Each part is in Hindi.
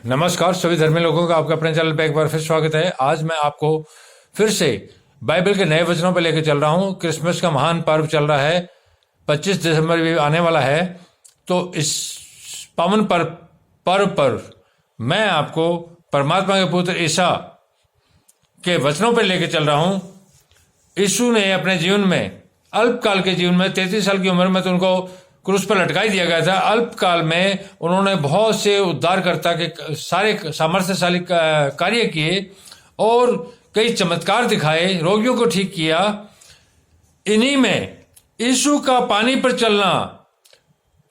नमस्कार सभी धर्मी लोगों का आपके अपने चैनल पे एक बार फिर स्वागत है। आज मैं आपको फिर से बाइबल के नए वचनों पे लेकर चल रहा हूँ। क्रिसमस का महान पर्व चल रहा है, 25 दिसंबर भी आने वाला है। तो इस पावन पर्व पर मैं आपको परमात्मा के पुत्र ईसा के वचनों पे लेकर चल रहा हूँ। यीशु ने अपने जीवन में, अल्पकाल के जीवन में, 33 साल की उम्र में तो उनको क्रूस पर लटकाई दिया गया था। अल्पकाल में उन्होंने बहुत से उद्धारकर्ता के सारे सामर्थ्यशाली कार्य किए और कई चमत्कार दिखाए, रोगियों को ठीक किया। इन्हीं में यीशु का पानी पर चलना,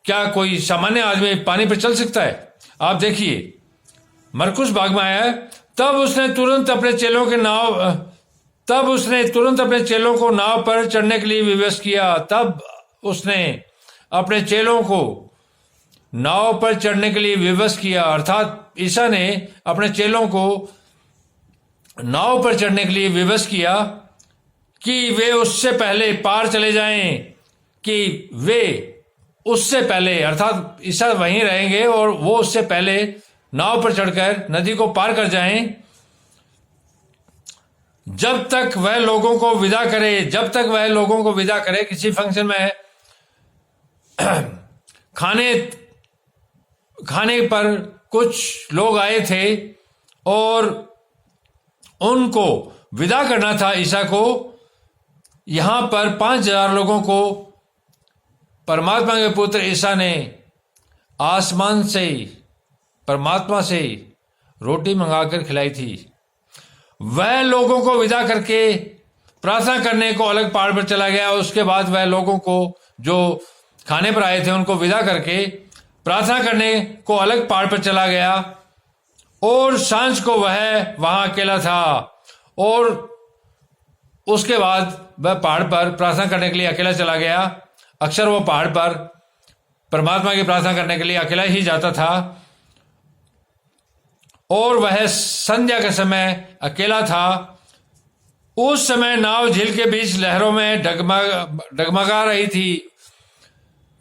क्या कोई सामान्य आदमी पानी पर चल सकता है? आप देखिए, मरकुस भाग में आया है, तब उसने तुरंत अपने चेलों को नाव पर चढ़ने के लिए विवश किया। तब उसने अपने चेलों को नाव पर चढ़ने के लिए विवश किया, अर्थात ईसा ने अपने चेलों को नाव पर चढ़ने के लिए विवश किया कि वे उससे पहले पार चले जाएं, कि वे उससे पहले, अर्थात ईसा वहीं रहेंगे और वो उससे पहले नाव पर चढ़कर नदी को पार कर जाएं। जब तक वह लोगों को विदा करे, किसी फंक्शन में खाने पर कुछ लोग आए थे और उनको विदा करना था ईसा को। यहां पर 5,000 लोगों को परमात्मा के पुत्र ईसा ने आसमान से, परमात्मा से रोटी मंगाकर खिलाई थी। वह लोगों को विदा करके प्रार्थना करने को अलग पहाड़ पर चला गया। उसके बाद वह लोगों को जो खाने पर आए थे उनको विदा करके प्रार्थना करने को अलग पहाड़ पर चला गया और सांझ को वह वहां अकेला था। और उसके बाद वह पहाड़ पर प्रार्थना करने के लिए अकेला चला गया। अक्सर वो पहाड़ पर परमात्मा की प्रार्थना करने के लिए अकेला ही जाता था और वह संध्या के समय अकेला था। उस समय नाव झील के बीच लहरों में डगमगा रही थी।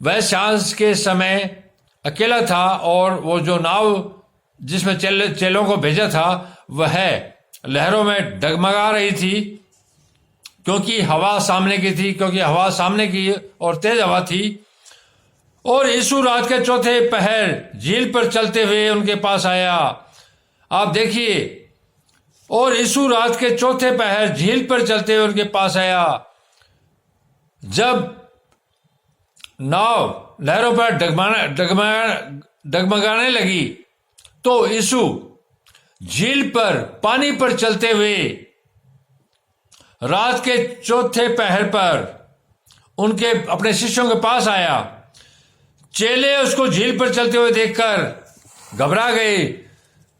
वह सांझ के समय अकेला था और वो जो नाव जिसमें चेलों को भेजा था वह लहरों में डगमगा रही थी, क्योंकि हवा सामने की और तेज हवा थी। और यीशु रात के चौथे पहर झील पर चलते हुए उनके पास आया। आप देखिए, और यीशु रात के चौथे पहर झील पर चलते हुए उनके पास आया। जब नाव लहरों पर डगमगाने लगी तो यीशु झील पर पानी पर चलते हुए रात के चौथे पहर पर उनके अपने शिष्यों के पास आया। चेले उसको झील पर चलते हुए देखकर घबरा गए,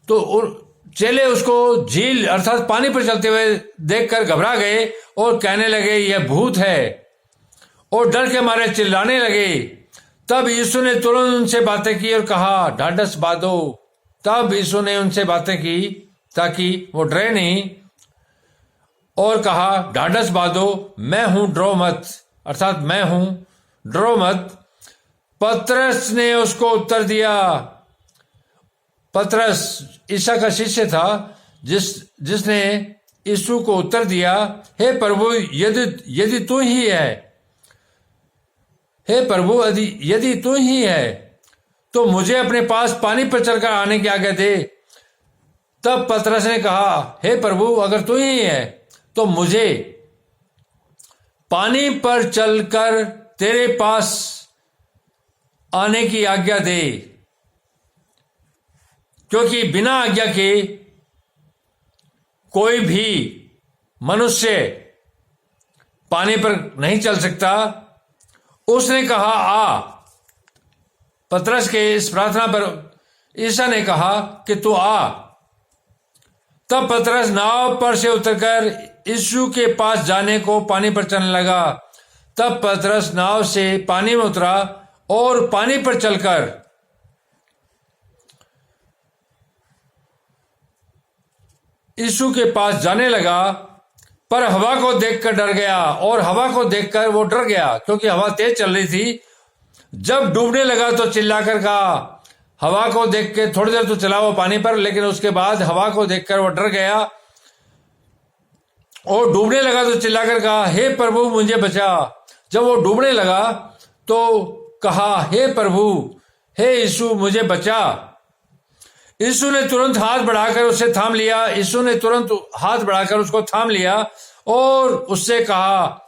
तो चेले उसको झील अर्थात पानी पर चलते हुए देखकर घबरा गए और कहने लगे, यह भूत है, और डर के मारे चिल्लाने लगे। तब यीशु ने तुरंत उनसे बातें की और कहा, ढाढ़स बांधो। तब यीशु ने उनसे बातें की ताकि वो डरे नहीं और कहा, ढाढ़स बांधो, मैं हूं, डरो मत, अर्थात मैं हूं, डरो मत। पतरस ने उसको उत्तर दिया। पतरस ईसा का शिष्य था जिसने यीशु को उत्तर दिया, हे प्रभु, यदि तू ही है, हे प्रभु, यदि तू ही है तो मुझे अपने पास पानी पर चलकर आने की आज्ञा दे। तब पतरस ने कहा, हे प्रभु, अगर तू ही है तो मुझे पानी पर चलकर तेरे पास आने की आज्ञा दे, क्योंकि बिना आज्ञा के कोई भी मनुष्य पानी पर नहीं चल सकता। उसने कहा, आ। पतरस के इस प्रार्थना पर ईसा ने कहा कि तू आ। तब पतरस नाव पर से उतरकर यीशु के पास जाने को पानी पर चलने लगा। तब पतरस नाव से पानी में उतरा और पानी पर चलकर यीशु के पास जाने लगा, पर हवा को देखकर डर गया। और हवा को देखकर वो डर गया क्योंकि हवा तेज चल रही थी। जब डूबने लगा तो चिल्लाकर कहा, हवा को देख के थोड़ी देर तो चला वो पानी पर, लेकिन उसके बाद हवा को देखकर वो डर गया और डूबने लगा तो चिल्लाकर कहा, हे प्रभु मुझे बचा। जब वो डूबने लगा तो कहा, हे प्रभु, हे यीशु मुझे बचा। यीशु ने तुरंत हाथ बढ़ाकर उसे थाम लिया। यीशु ने तुरंत हाथ बढ़ाकर उसको थाम लिया और उससे कहा,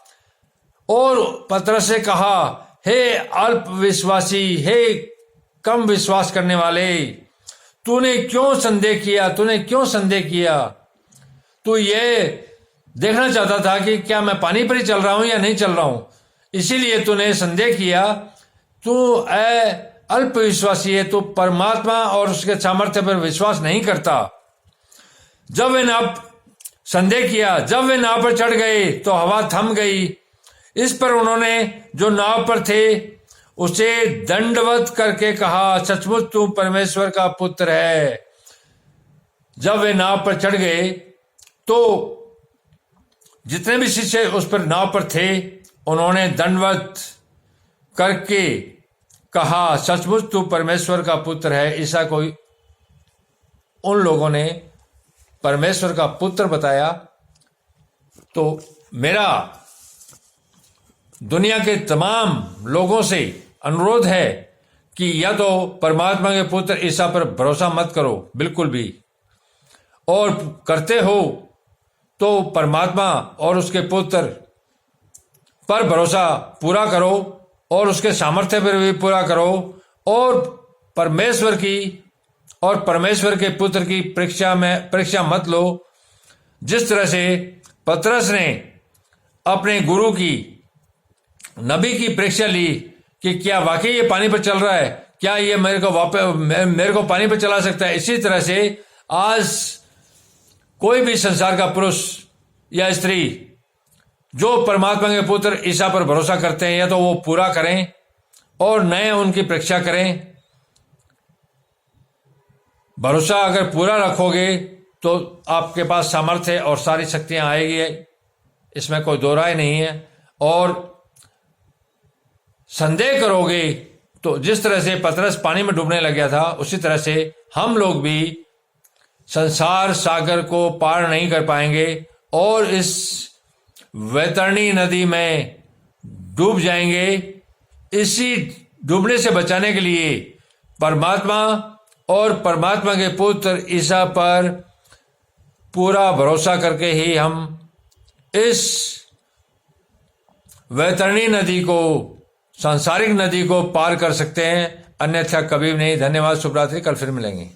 और पतरस से कहा, हे अल्प विश्वासी, हे कम विश्वास करने वाले, तूने क्यों संदेह किया? तूने क्यों संदेह किया? तू ये देखना चाहता था कि क्या मैं पानी पर ही चल रहा हूं या नहीं चल रहा हूं, इसीलिए तूने संदेह किया। तू अल्प विश्वासी है, तू परमात्मा और उसके सामर्थ्य पर विश्वास नहीं करता। जब वे नाव संदेह किया, जब वे नाव पर चढ़ गए तो हवा थम गई। इस पर उन्होंने जो नाव पर थे उसे दंडवत करके कहा, सचमुच तू परमेश्वर का पुत्र है। जब वे नाव पर चढ़ गए तो जितने भी शिष्य उस पर नाव पर थे उन्होंने दंडवत करके कहा, सचमुच तू परमेश्वर का पुत्र है। ऐसा कोई उन लोगों ने परमेश्वर का पुत्र बताया। तो मेरा दुनिया के तमाम लोगों से अनुरोध है कि या तो परमात्मा के पुत्र ईसा पर भरोसा मत करो बिल्कुल भी, और करते हो तो परमात्मा और उसके पुत्र पर भरोसा पूरा करो और उसके सामर्थ्य पर भी पूरा करो, और परमेश्वर की और परमेश्वर के पुत्र की परीक्षा मत लो। जिस तरह से पतरस ने अपने गुरु की, नबी की परीक्षा ली कि क्या वाकई ये पानी पर चल रहा है, क्या ये मेरे को पानी पर चला सकता है, इसी तरह से आज कोई भी संसार का पुरुष या स्त्री जो परमात्मा के पुत्र ईसा पर भरोसा करते हैं, या तो वो पूरा करें और नए उनकी परीक्षा करें। भरोसा अगर पूरा रखोगे तो आपके पास सामर्थ्य और सारी शक्तियां आएगी, इसमें कोई दो राय नहीं है। और संदेह करोगे तो जिस तरह से पतरस पानी में डूबने लग गया था, उसी तरह से हम लोग भी संसार सागर को पार नहीं कर पाएंगे और इस वैतरणी नदी में डूब जाएंगे। इसी डूबने से बचाने के लिए परमात्मा और परमात्मा के पुत्र ईसा पर पूरा भरोसा करके ही हम इस वैतरणी नदी को, सांसारिक नदी को पार कर सकते हैं, अन्यथा कभी नहीं। धन्यवाद, शुभ रात्रि, कल फिर मिलेंगे।